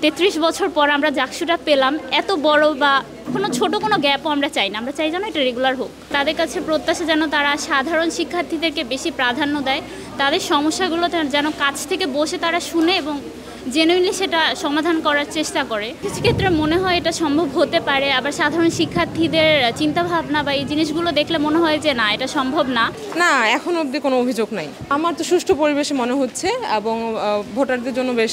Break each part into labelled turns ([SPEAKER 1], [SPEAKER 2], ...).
[SPEAKER 1] 33 বছর পর আমরা জাকসুটা পেলাম, এত বড় বা কোনো ছোট কোনো গ্যাপও আমরা চাই না, আমরা চাই যেন এটা রেগুলার হোক। তাদের কাছে প্রত্যাশা যেন তারা সাধারণ শিক্ষার্থীদেরকে বেশি প্রাধান্য দেয়, তাদের সমস্যাগুলো যেন কাছ থেকে বসে তারা শুনে এবং জেনুইনলি সেটা সমাধান করার চেষ্টা করে। কিছু ক্ষেত্রে মনে হয় এটা সম্ভব হতে পারে, আবার সাধারণ শিক্ষার্থীদের চিন্তাভাবনা বা এই জিনিসগুলো দেখলে মনে হয় যে না, এটা সম্ভব না।
[SPEAKER 2] না, এখন অবধি কোনো অভিযোগ নাই। আমার তো সুষ্ঠু পরিবেশে মনে হচ্ছে এবং ভোটারদের জন্য বেশ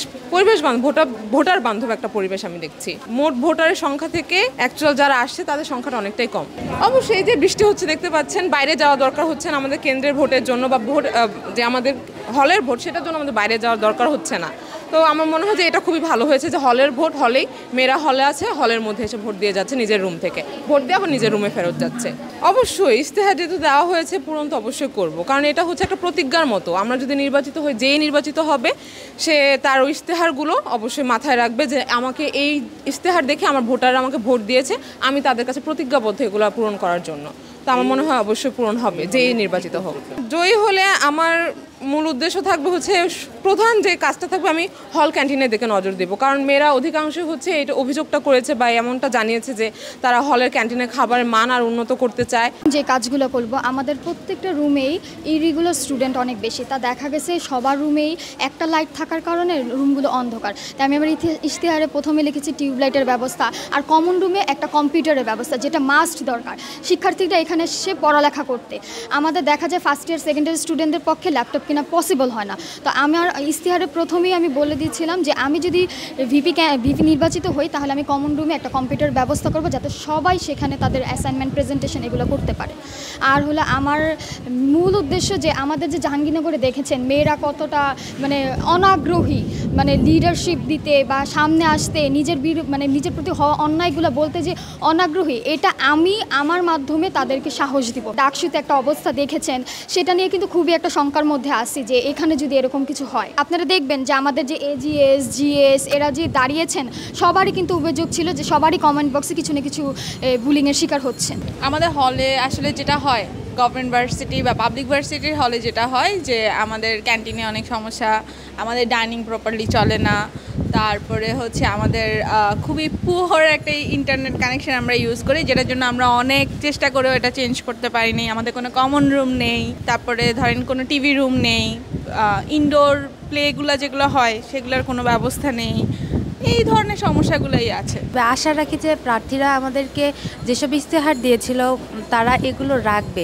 [SPEAKER 2] ভোটার বান্ধব একটা পরিবেশ আমি দেখছি। মোট ভোটারের সংখ্যা থেকে অ্যাকচুয়াল যারা আসছে তাদের সংখ্যাটা অনেকটাই কম। অবশ্যই যে বৃষ্টি হচ্ছে দেখতে পাচ্ছেন, বাইরে যাওয়া দরকার হচ্ছে না আমাদের কেন্দ্রের ভোটের জন্য, বা ভোট যে আমাদের হলের ভোট সেটার জন্য আমাদের বাইরে যাওয়ার দরকার হচ্ছে না। তো আমার মনে হয় যে এটা খুবই ভালো হয়েছে যে হলের ভোট হলেই, মেয়েরা হলে আছে, হলের মধ্যে এসে ভোট দিয়ে যাচ্ছে, নিজের রুম থেকে ভোট দিয়ে আবার নিজের রুমে ফেরত যাচ্ছে। অবশ্যই ইশতেহার যেহেতু দেওয়া হয়েছে পূরণ তো অবশ্যই করব, কারণ এটা হচ্ছে একটা প্রতিজ্ঞার মতো। আমরা যদি নির্বাচিত হই, যেই নির্বাচিত হবে সে তার ওই ইশতেহারগুলো অবশ্যই মাথায় রাখবে যে আমাকে এই ইশতেহার দেখে আমার ভোটাররা আমাকে ভোট দিয়েছে, আমি তাদের কাছে প্রতিজ্ঞাবদ্ধ এগুলো পূরণ করার জন্য। তো আমার মনে হয় অবশ্যই পূরণ হবে যেই নির্বাচিত হোক। জয়ী হলে আমার মূল উদ্দেশ্য থাকবে হচ্ছে, প্রধান যে কাজটা থাকবে, আমি হল ক্যান্টিনের দিকে নজর দেবো, কারণ মেয়েরা অধিকাংশই হচ্ছে এটা অভিযোগটা করেছে বা এমনটা জানিয়েছে যে তারা হলের ক্যান্টিনের খাবারের মান আর উন্নত করতে চায়।
[SPEAKER 3] যে কাজগুলো করব, আমাদের প্রত্যেকটা রুমেই ইরেগুলার স্টুডেন্ট অনেক বেশি, তা দেখা গেছে সবার রুমেই একটা লাইট থাকার কারণে রুমগুলো অন্ধকার। তাই আমি আমার ইশতেহারে প্রথমে লিখেছি টিউবলাইটের ব্যবস্থা, আর কমন রুমে একটা কম্পিউটারের ব্যবস্থা, যেটা মাস্ট দরকার শিক্ষার্থীরা এখানে এসে পড়ালেখা করতে। আমাদের দেখা যায় ফার্স্ট ইয়ার সেকেন্ড ইয়ার স্টুডেন্টদের পক্ষে ল্যাপটপ কিনা পসিবল হয় না। তো আমার ইশতেহারে প্রথমেই আমি বলে দিয়েছিলাম যে আমি যদি ভিপি নির্বাচিত হই, তাহলে আমি কমন রুমে একটা কম্পিউটার ব্যবস্থা করব, যাতে সবাই সেখানে তাদের অ্যাসাইনমেন্ট প্রেজেন্টেশন এগুলো করতে পারে। আর হলো আমার মূল উদ্দেশ্য যে আমাদের যে জাহাঙ্গীরনগরে দেখেছেন মেয়েরা কতটা অনাগ্রহী, লিডারশিপ দিতে বা সামনে আসতে, নিজের প্রতি হওয়া অন্যায়গুলো বলতে যে অনাগ্রহী, এটা আমি আমার মাধ্যমে তাদেরকে সাহস দিব। ডাকসুতে একটা অবস্থা দেখেছেন, সেটা নিয়ে কিন্তু খুবই একটা শঙ্কার মধ্যে আসি যে এখানে যদি এরকম কিছু হয়। আপনারা দেখবেন যে আমাদের যে এজিএস জিএস এরা যে দাঁড়িয়েছেন, সবারই কিন্তু অভিযোগ ছিল যে সবারই কমেন্ট বক্সে কিছু না কিছু বুলিংয়ের শিকার হচ্ছেন।
[SPEAKER 4] আমাদের হলে আসলে যেটা হয়, গভর্নমেন্ট ভার্সিটি বা পাবলিক ভার্সিটির হলে যেটা হয় যে আমাদের ক্যান্টিনে অনেক সমস্যা, আমাদের ডাইনিং প্রপারলি চলে না, তারপরে হচ্ছে আমাদের খুবই পুয়ার একটা ইন্টারনেট কানেকশন আমরা ইউজ করি, যেটার জন্য আমরা অনেক চেষ্টা করেও এটা চেঞ্জ করতে পারিনি। আমাদের কোনো কমন রুম নেই, তারপরে ধরেন কোনো টিভি রুম নেই, ইনডোর প্লেগুলো যেগুলো হয় সেগুলোর কোনো ব্যবস্থা নেই। এই ধরনের সমস্যাগুলোই আছে।
[SPEAKER 5] আশা রাখি যে প্রার্থীরা আমাদেরকে যেসব ইশতেহার দিয়েছিল তারা এগুলো রাখবে।